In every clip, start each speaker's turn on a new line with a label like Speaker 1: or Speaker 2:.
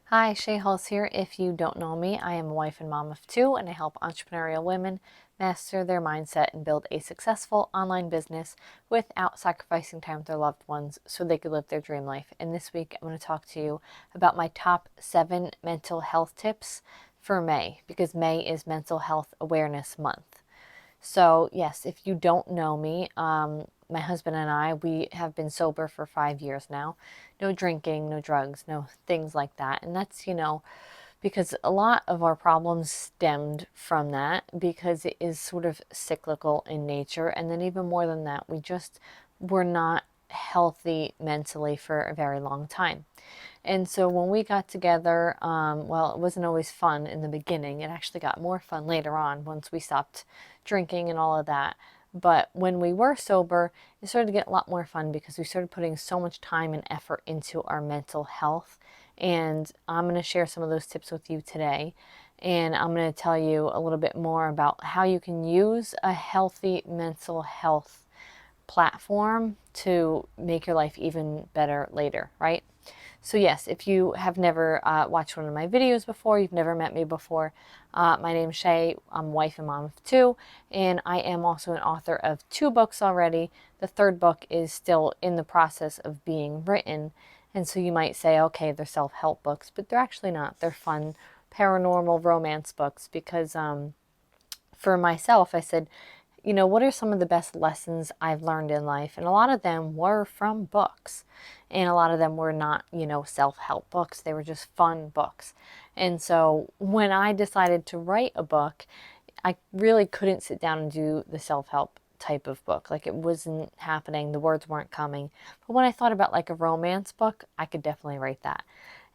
Speaker 1: Hi, Shea Hulse here. If you don't know me, I am a wife and mom of two, and I help entrepreneurial women master their mindset and build a successful online business without sacrificing time with their loved ones so they could live their dream life. And this week, I'm going to talk to you about my top 7 mental health tips for May, because May is Mental Health Awareness Month. So, yes, if you don't know me, my husband and I, we have been sober for 5 years now. No drinking, no drugs, no things like that. And that's, because a lot of our problems stemmed from that because it is sort of cyclical in nature. And then, even more than that, we just were not healthy mentally for a very long time. And so when we got together, well, it wasn't always fun in the beginning. It actually got more fun later on once we stopped drinking and all of that. But when we were sober, it started to get a lot more fun because we started putting so much time and effort into our mental health. And I'm going to share some of those tips with you today. And I'm going to tell you a little bit more about how you can use a healthy mental health platform to make your life even better later, right? So yes, if you have never watched one of my videos before, you've never met me before, my name's Shay. I'm wife and mom of two, and I am also an author of 2 books already. The third book is still in the process of being written, and so you might say, okay, they're self-help books, but they're actually not. They're fun paranormal romance books because for myself, I said, what are some of the best lessons I've learned in life? And a lot of them were from books. And a lot of them were not, self help books. They were just fun books. And so when I decided to write a book, I really couldn't sit down and do the self help type of book. Like it wasn't happening, the words weren't coming. But when I thought about like a romance book, I could definitely write that.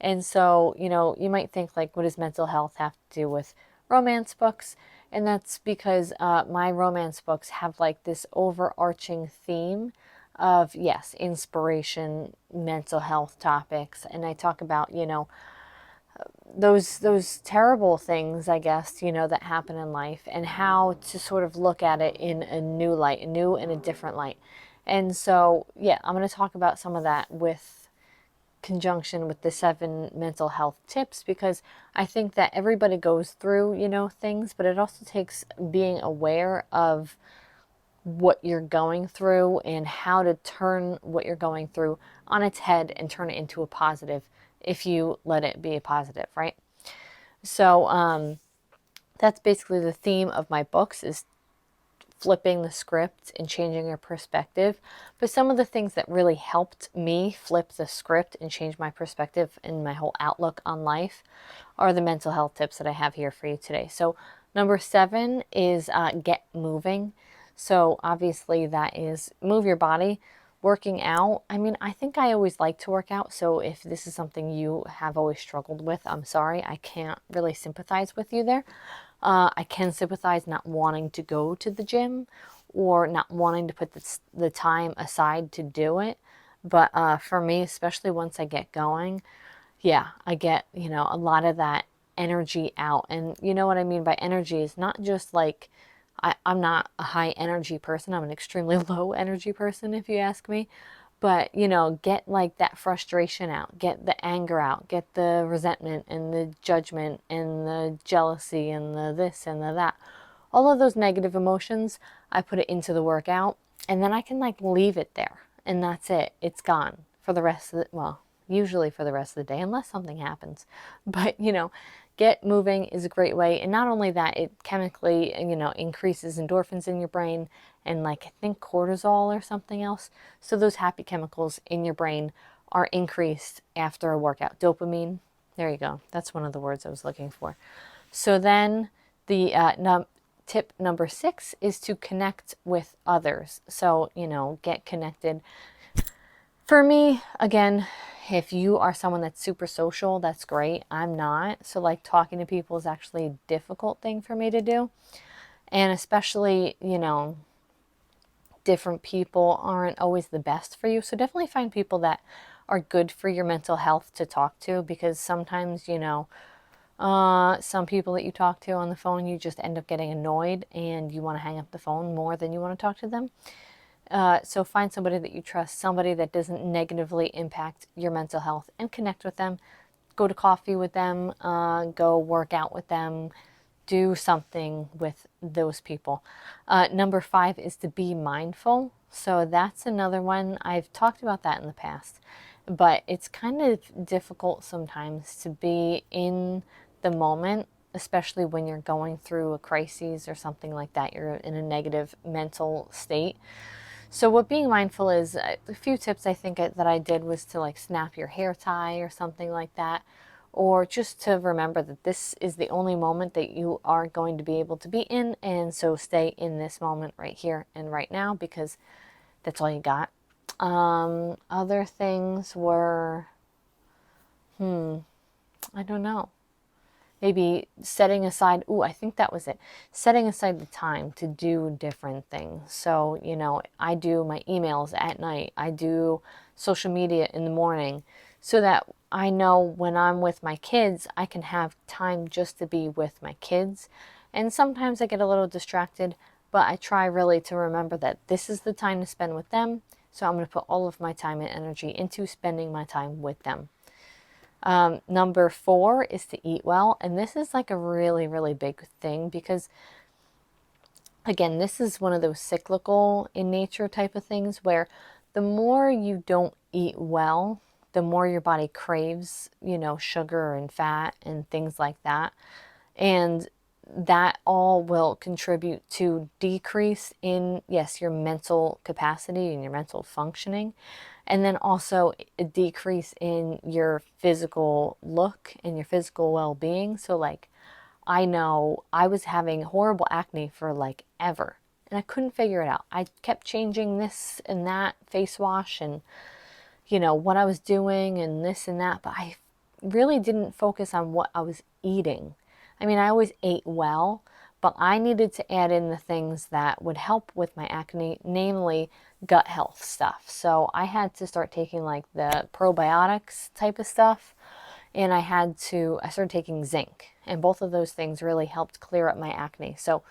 Speaker 1: And so, you might think, like, what does mental health have to do with romance books? And that's because my romance books have like this overarching theme of, yes, inspiration, mental health topics. And I talk about, those terrible things, I guess, that happen in life and how to sort of look at it in a new light, a new and a different light. And so, yeah, I'm going to talk about some of that with conjunction with the 7 mental health tips because I think that everybody goes through, things, but it also takes being aware of what you're going through and how to turn what you're going through on its head and turn it into a positive if you let it be a positive, right? So that's basically the theme of my books is flipping the script and changing your perspective. But some of the things that really helped me flip the script and change my perspective and my whole outlook on life are the mental health tips that I have here for you today. So, number 7 is get moving. So, obviously, that is move your body. Working out. I mean, I think I always like to work out. So, if this is something you have always struggled with, I'm sorry. I can't really sympathize with you there. I can sympathize not wanting to go to the gym or not wanting to put the time aside to do it. But for me, especially once I get going, yeah, I get, a lot of that energy out. And you know what I mean by energy is not just like I'm not a high energy person. I'm an extremely low energy person, if you ask me. But, get like that frustration out, get the anger out, get the resentment and the judgment and the jealousy and the this and the that. All of those negative emotions, I put it into the workout and then I can like leave it there and that's it. It's gone for the rest of the, well, usually for the rest of the day, unless something happens. But, get moving is a great way. And not only that, it chemically, increases endorphins in your brain and like I think cortisol or something else. So those happy chemicals in your brain are increased after a workout. Dopamine. There you go. That's one of the words I was looking for. So then the tip number 6 is to connect with others. So, get connected. For me, again, if you are someone that's super social, that's great. I'm not. So, like, talking to people is actually a difficult thing for me to do. And especially, different people aren't always the best for you. So, definitely find people that are good for your mental health to talk to because sometimes, some people that you talk to on the phone, you just end up getting annoyed and you want to hang up the phone more than you want to talk to them. So find somebody that you trust, somebody that doesn't negatively impact your mental health and connect with them. go to coffee with them, go work out with them, do something with those people. Number 5 is to be mindful. So that's another one. I've talked about that in the past, but it's kind of difficult sometimes to be in the moment, especially when you're going through a crisis or something like that. You're in a negative mental state. So what being mindful is, a few tips I think that I did was to like snap your hair tie or something like that, or just to remember that this is the only moment that you are going to be able to be in, and so stay in this moment right here and right now, because that's all you got. Other things were, I don't know. Maybe setting aside, I think that was it. Setting aside the time to do different things. So, I do my emails at night. I do social media in the morning, so that I know when I'm with my kids, I can have time just to be with my kids. And sometimes I get a little distracted, but I try really to remember that this is the time to spend with them. So I'm going to put all of my time and energy into spending my time with them. Number 4 is to eat well. And this is like a really, really big thing, because again, this is one of those cyclical in nature type of things where the more you don't eat well, the more your body craves, sugar and fat and things like that. And that all will contribute to decrease in, yes, your mental capacity and your mental functioning. And then also a decrease in your physical look and your physical well-being. So like, I know I was having horrible acne for like ever, and I couldn't figure it out. I kept changing this and that face wash and, what I was doing and this and that, but I really didn't focus on what I was eating. I mean, I always ate well, but I needed to add in the things that would help with my acne, namely gut health stuff. So I had to start taking like the probiotics type of stuff, and I started taking zinc, and both of those things really helped clear up my acne. So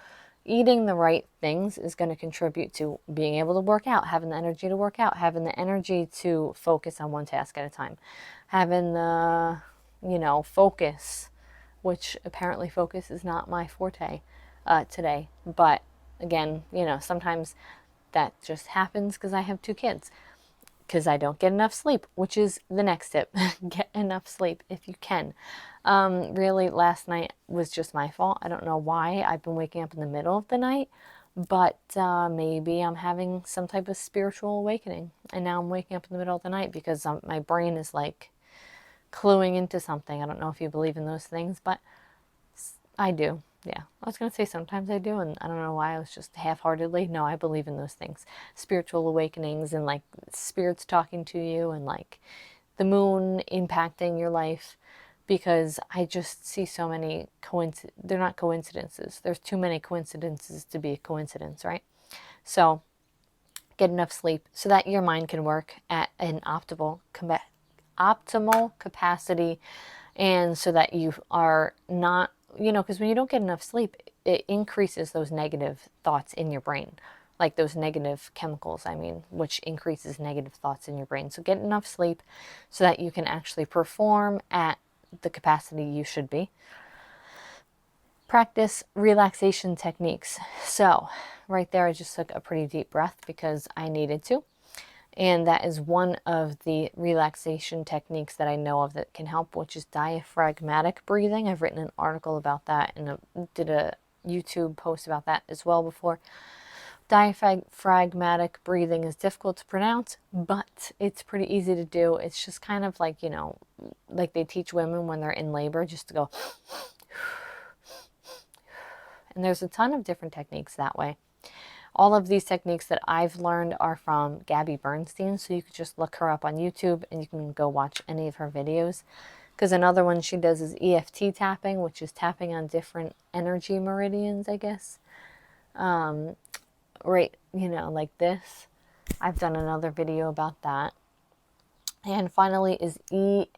Speaker 1: eating the right things is going to contribute to being able to work out, having the energy to work out, having the energy to focus on one task at a time, having the, focus, which apparently focus is not my forte today. But again, sometimes that just happens because I have 2 kids, because I don't get enough sleep, which is the next tip. Get enough sleep if you can. Really, last night was just my fault. I don't know why I've been waking up in the middle of the night, but maybe I'm having some type of spiritual awakening, and now I'm waking up in the middle of the night because my brain is like cluing into something. I don't know if you believe in those things, but I do. Yeah, I was going to say sometimes I do, and I don't know why I was just half-heartedly. No, I believe in those things. Spiritual awakenings and like spirits talking to you and like the moon impacting your life, because I just see so many they're not coincidences. There's too many coincidences to be a coincidence, right? So get enough sleep so that your mind can work at an optimal capacity, and so that you are not, because when you don't get enough sleep, it increases those negative thoughts in your brain, like those negative chemicals, which increases negative thoughts in your brain. So get enough sleep so that you can actually perform at the capacity you should be. Practice relaxation techniques. So right there, I just took a pretty deep breath because I needed to. And that is one of the relaxation techniques that I know of that can help, which is diaphragmatic breathing. I've written an article about that and did a YouTube post about that as well before. Diaphragmatic breathing is difficult to pronounce, but it's pretty easy to do. It's just kind of like, like they teach women when they're in labor, just to go. And there's a ton of different techniques that way. All of these techniques that I've learned are from Gabby Bernstein, so you could just look her up on YouTube and you can go watch any of her videos. Because another one she does is Eft tapping, which is tapping on different energy meridians, I guess. Right, like this. I've done another video about that. And finally is EDMR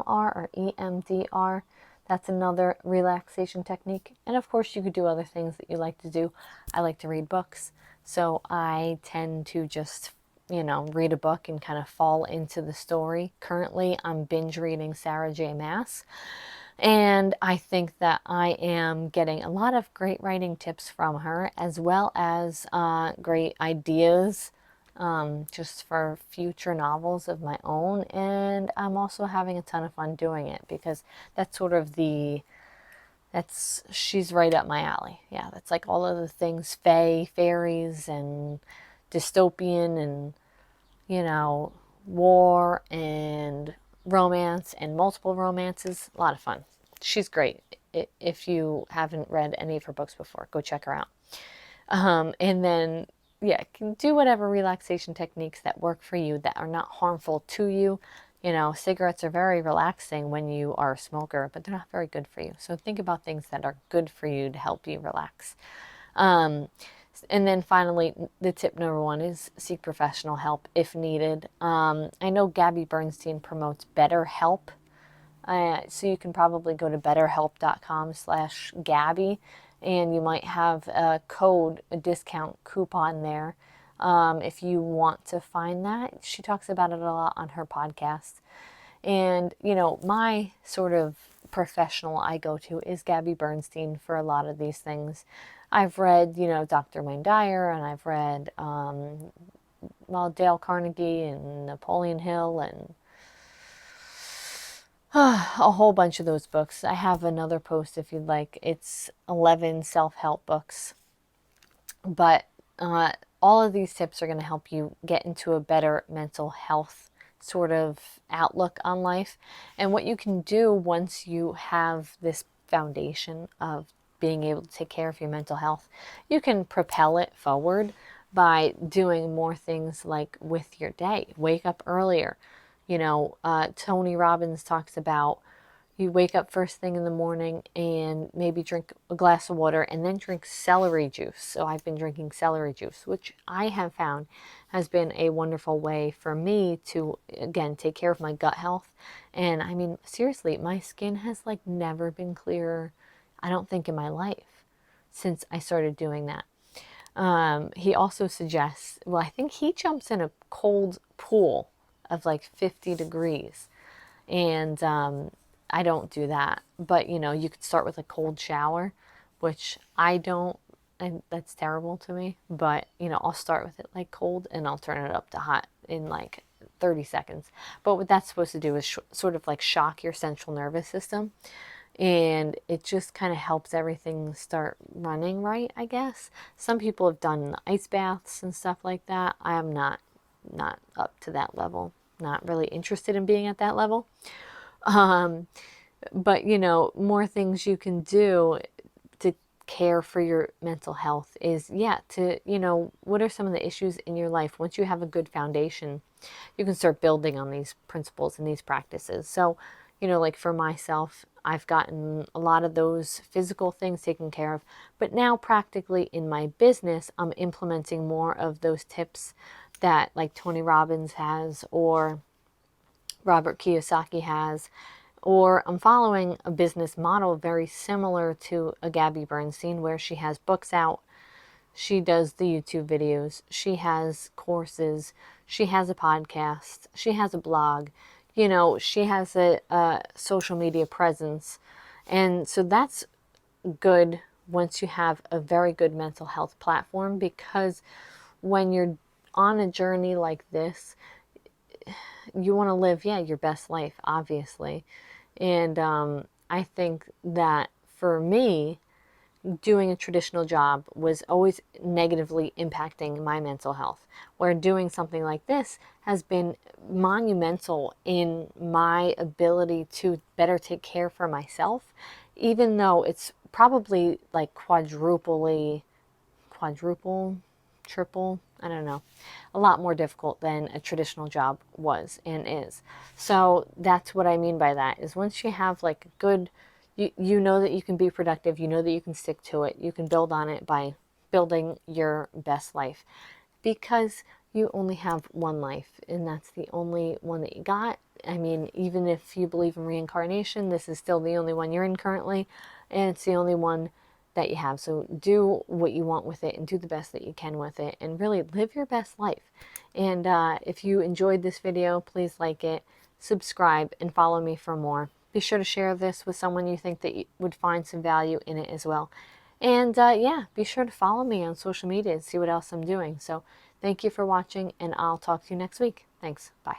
Speaker 1: or EMDR. That's another relaxation technique. And of course, you could do other things that you like to do. I like to read books, so I tend to just, read a book and kind of fall into the story. Currently, I'm binge reading Sarah J. Maas, and I think that I am getting a lot of great writing tips from her, as well as great ideas just for future novels of my own. And I'm also having a ton of fun doing it, because that's sort of she's right up my alley. Yeah, that's like all of the things fairies and dystopian and, war and romance and multiple romances. A lot of fun. She's great. If you haven't read any of her books before, go check her out. And then, yeah, can do whatever relaxation techniques that work for you that are not harmful to you. Cigarettes are very relaxing when you are a smoker, but they're not very good for you. So think about things that are good for you to help you relax. And then finally, the tip number 1 is seek professional help if needed. I know Gabby Bernstein promotes BetterHelp. So you can probably go to betterhelp.com/Gabby, and you might have a discount coupon there. If you want to find that, she talks about it a lot on her podcast. And, my sort of professional I go to is Gabby Bernstein for a lot of these things. I've read, Dr. Wayne Dyer, and I've read, Dale Carnegie and Napoleon Hill and a whole bunch of those books. I have another post if you'd like. It's 11 self-help books. But all of these tips are going to help you get into a better mental health sort of outlook on life. And what you can do once you have this foundation of being able to take care of your mental health, you can propel it forward by doing more things like with your day. Wake up earlier. Tony Robbins talks about you wake up first thing in the morning and maybe drink a glass of water and then drink celery juice. So I've been drinking celery juice, which I have found has been a wonderful way for me to, again, take care of my gut health. And I mean, seriously, my skin has like never been clearer, I don't think, in my life since I started doing that. He also suggests, I think he jumps in a cold pool of like 50 degrees. And I don't do that. But, you could start with a cold shower, which I don't, and that's terrible to me. But, I'll start with it like cold and I'll turn it up to hot in like 30 seconds. But what that's supposed to do is sort of like shock your central nervous system. And it just kind of helps everything start running right, I guess. Some people have done ice baths and stuff like that. I am not up to that level. Not really interested in being at that level. But, more things you can do to care for your mental health is, what are some of the issues in your life? Once you have a good foundation, you can start building on these principles and these practices. So, like for myself, I've gotten a lot of those physical things taken care of, but now practically in my business, I'm implementing more of those tips that like Tony Robbins has or Robert Kiyosaki has, or I'm following a business model very similar to a Gabby Bernstein, where she has books out, she does the YouTube videos, she has courses, she has a podcast, she has a blog, she has a social media presence. And so that's good once you have a very good mental health platform, because when you're on a journey like this, you want to live, your best life, obviously. And I think that for me, doing a traditional job was always negatively impacting my mental health, where doing something like this has been monumental in my ability to better take care for myself, even though it's probably like triple, I don't know, a lot more difficult than a traditional job was and is. So that's what I mean by that, is once you have like a good, you know that you can be productive, you know that you can stick to it, you can build on it by building your best life, because you only have one life and that's the only one that you got. I mean, even if you believe in reincarnation, this is still the only one you're in currently, and it's the only one that you have. So do what you want with it and do the best that you can with it and really live your best life. And if you enjoyed this video, please like it, subscribe, and follow me for more. Be sure to share this with someone you think that you would find some value in it as well. And yeah, be sure to follow me on social media and see what else I'm doing. So thank you for watching, and I'll talk to you next week. Thanks. Bye.